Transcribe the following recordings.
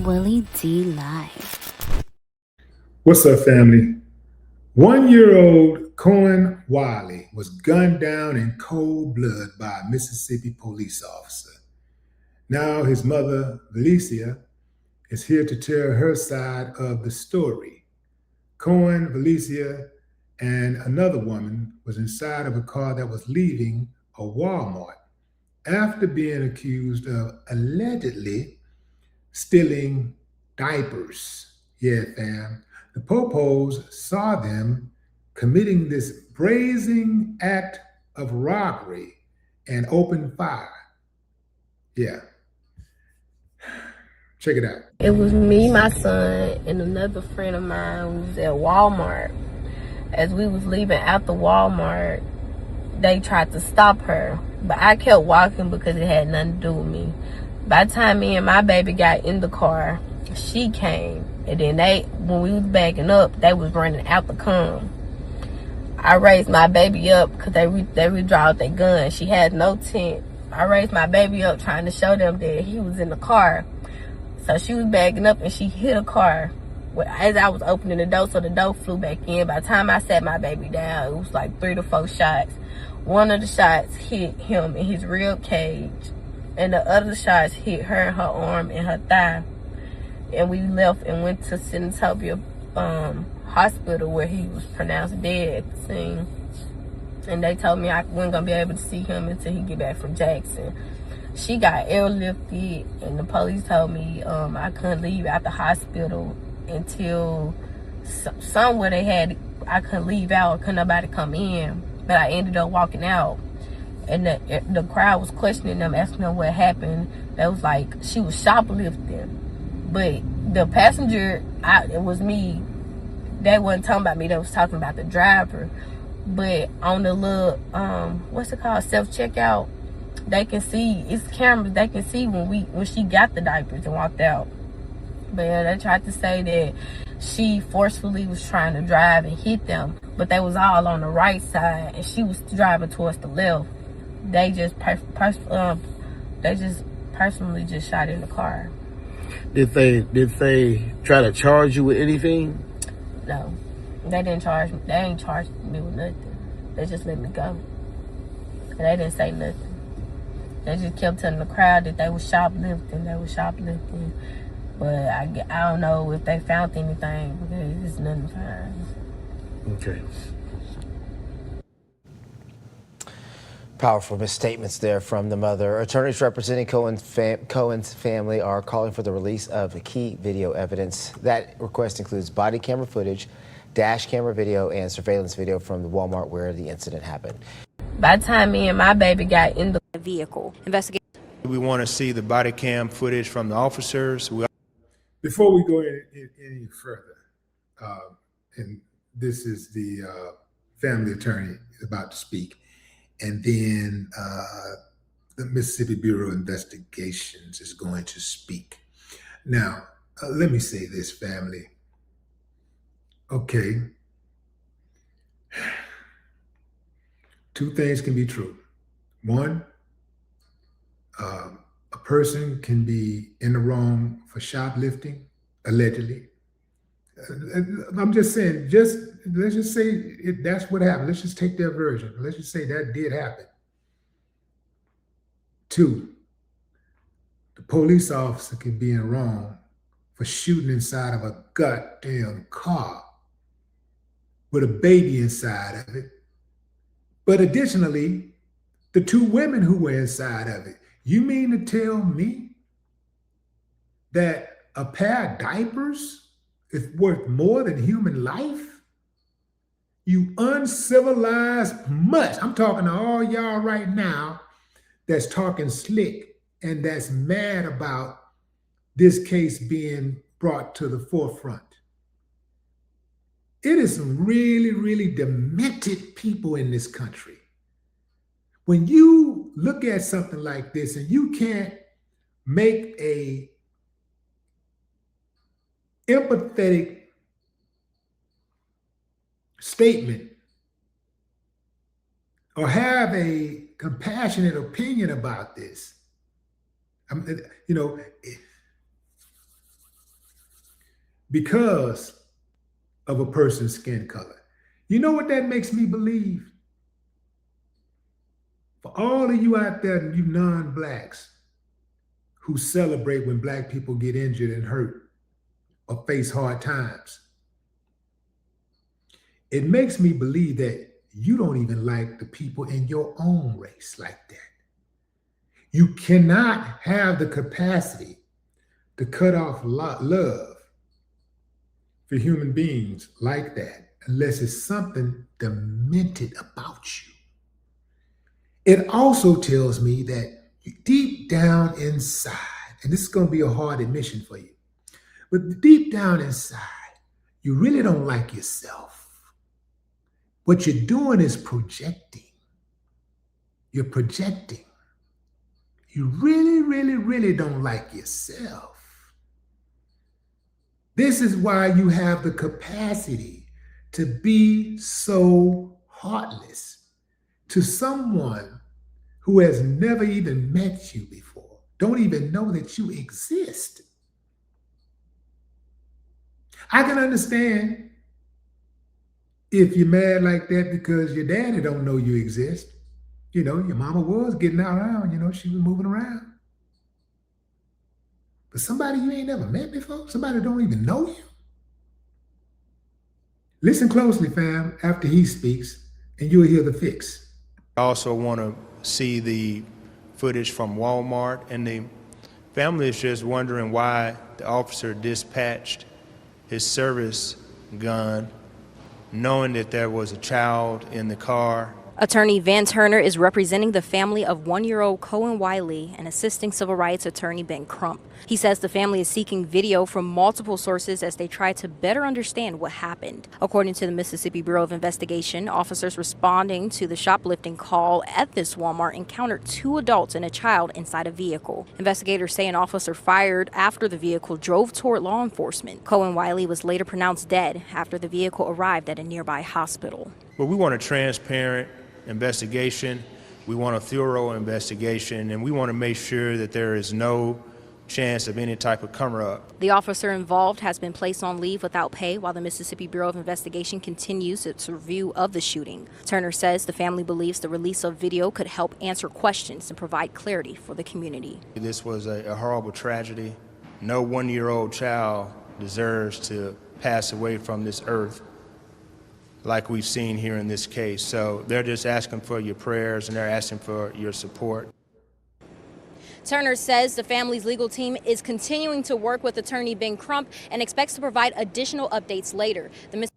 Willie D live. What's up, family? 1-year-old Cohen Wiley was gunned down in cold blood by a Mississippi police officer. Now his mother, Valencia, is here to tell her side of the story. Cohen, Valencia, and another woman was inside of a car that was leaving a Walmart after being accused of allegedly stealing diapers. Yeah, fam. The popos saw them committing this brazen act of robbery and opened fire. Yeah. Check it out. It was me, my son, and another friend of mine who was at Walmart. As we was leaving out the Walmart, they tried to stop her. But I kept walking because it had nothing to do with me. By the time me and my baby got in the car, she came. And then when we was backing up, they was running out the come. I raised my baby up because they withdrawed their gun. She had no tent. I raised my baby up trying to show them that he was in the car. So she was backing up and she hit a car as I was opening the door, so the door flew back in. By the time I sat my baby down, it was like 3 to 4 shots. One of the shots hit him in his rib cage, and the other shots hit her in her arm and her thigh. And we left and went to Senatobia hospital, where he was pronounced dead at the scene. And they told me I wasn't gonna be able to see him until he get back from Jackson. She got airlifted, and the police told me I couldn't leave out the hospital until somewhere I couldn't leave out, couldn't nobody come in. But I ended up walking out, and the crowd was questioning them, asking them what happened. They was like, she was shoplifting. But the passenger, it was me. They wasn't talking about me, they was talking about the driver. But on the little, what's it called, self-checkout, they can see, it's cameras, they can see when she got the diapers and walked out. But yeah, they tried to say that she forcefully was trying to drive and hit them, but they was all on the right side and she was driving towards the left. They just personally just shot in the car. Did they try to charge you with anything? No, they didn't charge me. They ain't charged me with nothing. They just let me go. And they didn't say nothing. They just kept telling the crowd that they was shoplifting. But I don't know if they found anything, because there's nothing found. Okay. Powerful misstatements there from the mother. Attorneys representing Cohen's family are calling for the release of key video evidence. That request includes body camera footage, dash camera video, and surveillance video from the Walmart where the incident happened. By the time me and my baby got in the Vehicle investigation. We want to see the body cam footage from the officers. Before we go any further, and this is the family attorney is about to speak, and then the Mississippi Bureau of Investigations is going to speak. Now, let me say this, family. Okay. Two things can be true. One, a person can be in the wrong for shoplifting, allegedly. I'm just saying, let's just say that's what happened. Let's just take their version. Let's just say that did happen. Two, the police officer can be in the wrong for shooting inside of a goddamn car with a baby inside of it. But additionally, the 2 women who were inside of it. You mean to tell me that a pair of diapers is worth more than human life? You uncivilized mutt. I'm talking to all y'all right now that's talking slick and that's mad about this case being brought to the forefront. It is some really, really demented people in this country. When you look at something like this and you can't make a empathetic statement or have a compassionate opinion about this, because of a person's skin color. You know what that makes me believe? For all of you out there, you non-blacks who celebrate when black people get injured and hurt or face hard times, it makes me believe that you don't even like the people in your own race like that. You cannot have the capacity to cut off love for human beings like that unless it's something demented about you. It also tells me that deep down inside, and this is going to be a hard admission for you, but deep down inside, you really don't like yourself. What you're doing is projecting. You're projecting. You really, really, really don't like yourself. This is why you have the capacity to be so heartless to someone who has never even met you before, don't even know that you exist. I can understand if you're mad like that because your daddy don't know you exist. You know, your mama was getting around, you know, she was moving around. But somebody you ain't never met before, somebody don't even know you. Listen closely, fam, after he speaks, and you'll hear the fix. I also want to see the footage from Walmart, and the family is just wondering why the officer dispatched his service gun knowing that there was a child in the car. Attorney Van Turner is representing the family of 1-year-old Cohen Wiley and assisting civil rights attorney Ben Crump. He says the family is seeking video from multiple sources as they try to better understand what happened. According to the Mississippi Bureau of Investigation, officers responding to the shoplifting call at this Walmart encountered 2 adults and a child inside a vehicle. Investigators say an officer fired after the vehicle drove toward law enforcement. Cohen Wiley was later pronounced dead after the vehicle arrived at a nearby hospital. But we want a transparent investigation. We want a thorough investigation, and we want to make sure that there is no chance of any type of cover-up. The officer involved has been placed on leave without pay while the Mississippi Bureau of Investigation continues its review of the shooting. Turner says the family believes the release of video could help answer questions and provide clarity for the community. This was a horrible tragedy. No 1-year-old child deserves to pass away from this earth like we've seen here in this case. So they're just asking for your prayers and they're asking for your support. Turner says the family's legal team is continuing to work with attorney Ben Crump and expects to provide additional updates later. The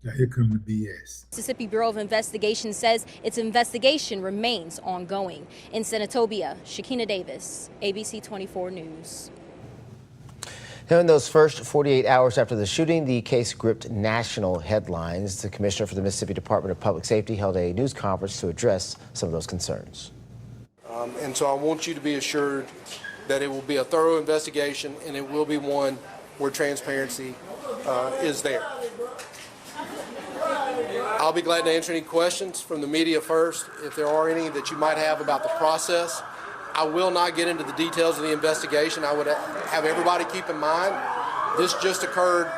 Now here comes the BS. Mississippi Bureau of Investigation says its investigation remains ongoing. In Senatobia, Shakina Davis, ABC 24 News. Now, in those first 48 hours after the shooting, the case gripped national headlines. The commissioner for the Mississippi Department of Public Safety held a news conference to address some of those concerns. And so I want you to be assured that it will be a thorough investigation, and it will be one where transparency is there. I'll be glad to answer any questions from the media first, if there are any that you might have about the process. I will not get into the details of the investigation. I would have everybody keep in mind, this just occurred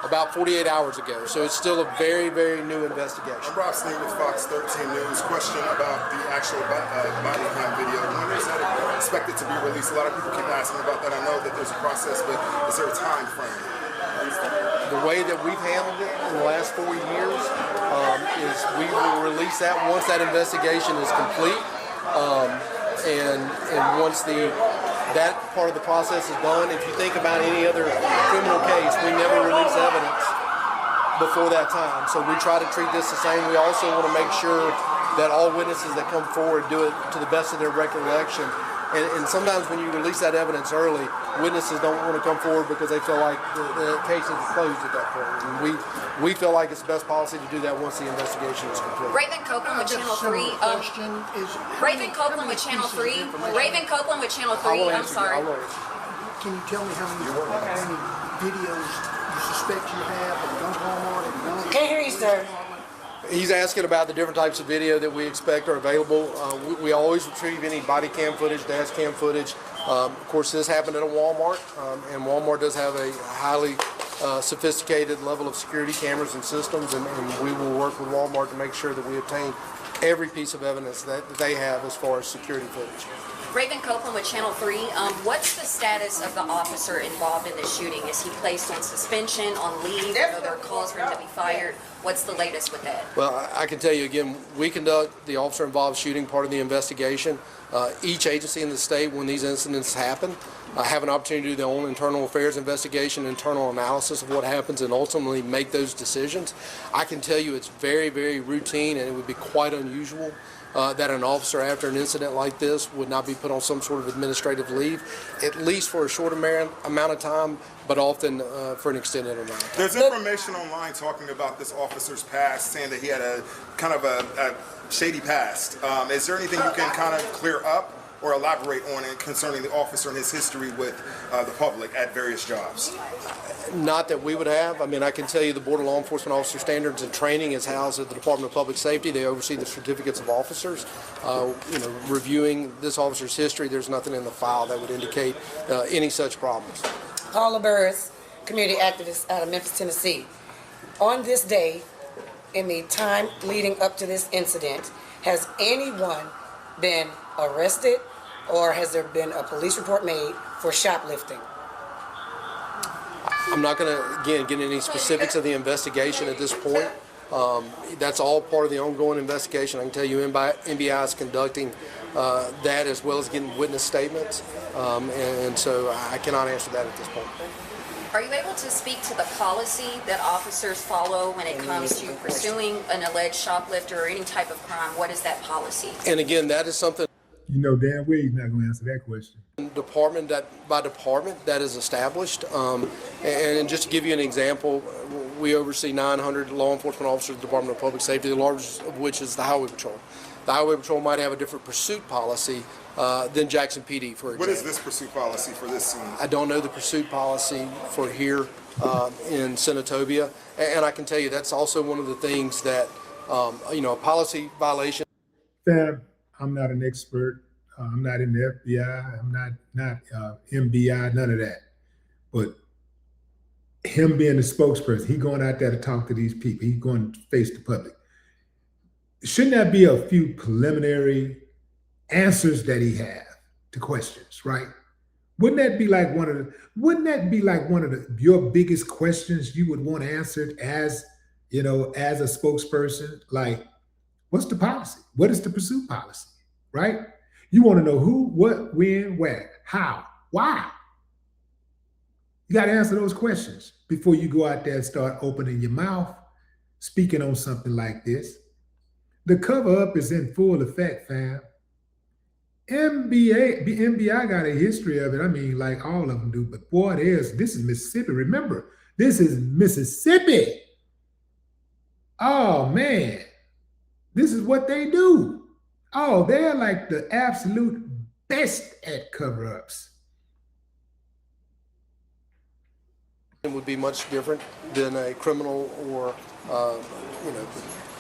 about 48 hours ago, so it's still a very, very new investigation. I'm Rob Sneed with Fox 13 News. Question about the actual body cam video. When is that expected to be released? A lot of people keep asking about that. I know that there's a process, but is there a time frame? The way that we've handled it in the last 4 years is we will release that once that investigation is complete. And once that part of the process is done, if you think about any other criminal case, we never release evidence before that time. So we try to treat this the same. We also want to make sure that all witnesses that come forward do it to the best of their recollection. And sometimes when you release that evidence early, witnesses don't want to come forward because they feel like the case is closed at that point. And we feel like it's the best policy to do that once the investigation is complete. Raven Copeland with Channel 3. Raven Copeland with Channel 3. Raven Copeland with Channel 3. I'm sorry. Can you tell me how many videos you suspect you have of gun Walmart? Can't hear you, sir. He's asking about the different types of video that we expect are available. We always retrieve any body cam footage, dash cam footage. Of course, this happened at a Walmart, and Walmart does have a highly sophisticated level of security cameras and systems, and we will work with Walmart to make sure that we obtain every piece of evidence that they have as far as security footage. Raven Copeland with Channel 3. What's the status of the officer involved in this shooting? Is he placed on suspension, on leave? Are there calls for him to be fired? What's the latest with that? Well, I can tell you again, we conduct the officer involved shooting part of the investigation. Each agency in the state, when these incidents happen, have an opportunity to do their own internal affairs investigation, internal analysis of what happens, and ultimately make those decisions. I can tell you it's very, very routine, and it would be quite unusual that an officer after an incident like this would not be put on some sort of administrative leave, at least for a short amount of time, but often for an extended amount of time. There's information online talking about this officer's past, saying that he had a kind of a shady past. Is there anything you can kind of clear up or elaborate on it concerning the officer and his history with the public at various jobs? Not that we would have. I mean, I can tell you the Board of Law Enforcement Officer Standards and Training is housed at the Department of Public Safety. They oversee the certificates of officers. Reviewing this officer's history, there's nothing in the file that would indicate any such problems. Paula Burris, community activist out of Memphis, Tennessee. On this day, in the time leading up to this incident, has anyone been arrested or has there been a police report made for shoplifting? I'm not going to, again, get into any specifics of the investigation at this point. That's all part of the ongoing investigation. I can tell you NBI is conducting that as well as getting witness statements, and so I cannot answer that at this point. Are you able to speak to the policy that officers follow when it comes to pursuing an alleged shoplifter or any type of crime? What is that policy? And again, that is something, You know damn well he's not going to answer that question. department by department that is established. And just to give you an example, we oversee 900 law enforcement officers of the Department of Public Safety, the largest of which is the Highway Patrol. The Highway Patrol might have a different pursuit policy than Jackson PD, for example. What is this pursuit policy for this scene? I don't know the pursuit policy for here in Senatobia, and I can tell you that's also one of the things that, a policy violation. Fam, I'm not an expert. I'm not in the FBI. I'm not MBI, none of that. But him being the spokesperson, he going out there to talk to these people. He's going to face the public. Shouldn't that be a few preliminary answers that he have to questions, right? Wouldn't that be like one of your biggest questions you would want answered as a spokesperson? Like, what's the policy? What is the pursuit policy, right? You want to know who, what, when, where, how, why. You got to answer those questions before you go out there and start opening your mouth, speaking on something like this. The cover up is in full effect, fam. MBI got a history of it. I mean, like all of them do, but boy, this is Mississippi. Remember, this is Mississippi. Oh man, this is what they do. Oh, they're like the absolute best at cover-ups. It would be much different than a criminal or,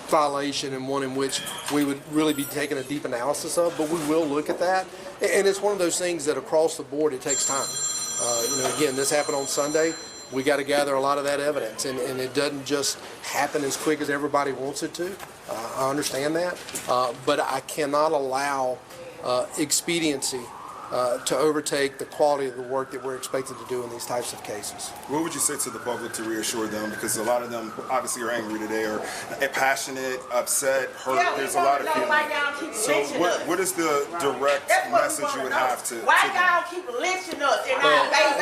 violation, and one in which we would really be taking a deep analysis of, but we will look at that. And it's one of those things that across the board, it takes time. Again, this happened on Sunday. We got to gather a lot of that evidence, and it doesn't just happen as quick as everybody wants it to. I understand that, but I cannot allow expediency to overtake the quality of the work that we're expected to do in these types of cases. What would you say to the public to reassure them? Because a lot of them obviously are angry today, or passionate, upset, hurt. There's a lot of feelings. So what is the direct message you would have to why y'all keep lynching us?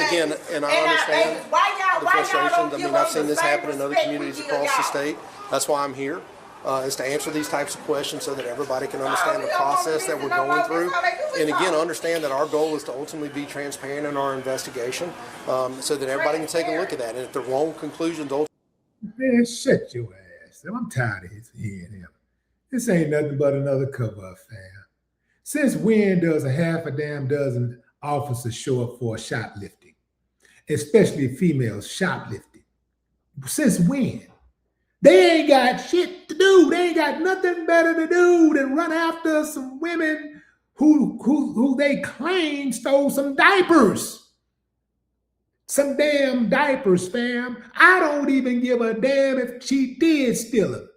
Again, and I understand the frustrations. I mean, I've seen this happen in other communities across the state. That's why I'm here. Is to answer these types of questions so that everybody can understand the process that we're going through. And again, understand that our goal is to ultimately be transparent in our investigation so that everybody can take a look at that. And if the wrong conclusions ultimately... Man, shut your ass. I'm tired of hearing him. This ain't nothing but another cover-up, fam. Since when does a half a damn dozen officers show up for shoplifting? Especially females shoplifting. Since when? They ain't got shit to do. They ain't got nothing better to do than run after some women who they claim stole some diapers. some damn diapers, fam. I don't even give a damn if she did steal them.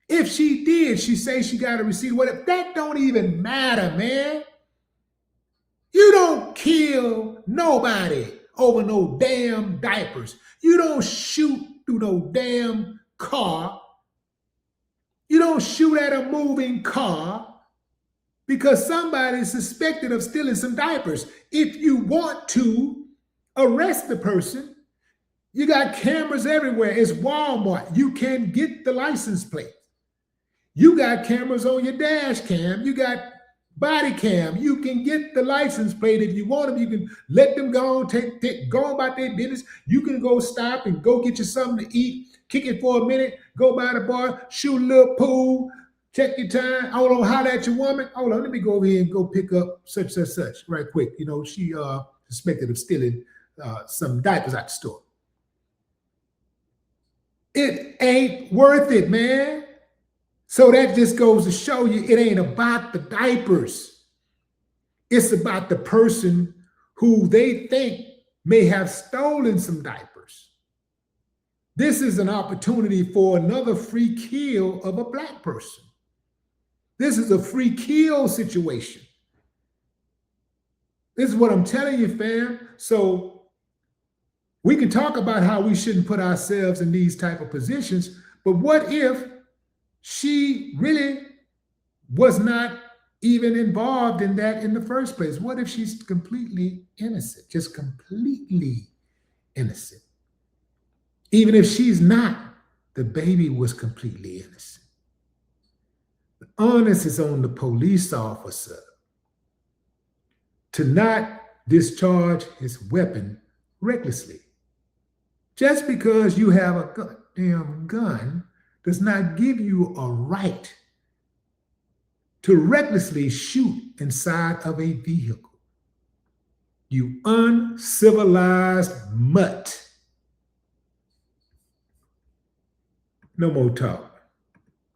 If she did, she say she got a receipt. Whatever. That don't even matter, man. You don't kill nobody over no damn diapers. You don't shoot through no damn car. You don't shoot at a moving car because somebody is suspected of stealing some diapers. If you want to arrest the person, you got cameras everywhere. It's Walmart. You can get the license plate. You got cameras on your dash cam. You got body cam. You can get the license plate if you want them. You can let them go on, go about their business. You can go stop and go get you something to eat, kick it for a minute, go by the bar, shoot a little pool, check your time. Hold on, holler at your woman. Hold on, let me go over here and go pick up such right quick. You know, she suspected of stealing some diapers at the store. It ain't worth it, man. So that just goes to show you it ain't about the diapers. It's about the person who they think may have stolen some diapers. This is an opportunity for another free kill of a black person. This is a free kill situation. This is what I'm telling you, fam. So we can talk about how we shouldn't put ourselves in these type of positions, but what if she really was not even involved in that in the first place? What if she's completely innocent, just completely innocent? Even if she's not, the baby was completely innocent. The onus is on the police officer to not discharge his weapon recklessly. Just because you have a goddamn gun does not give you a right to recklessly shoot inside of a vehicle. You uncivilized mutt. No more talk.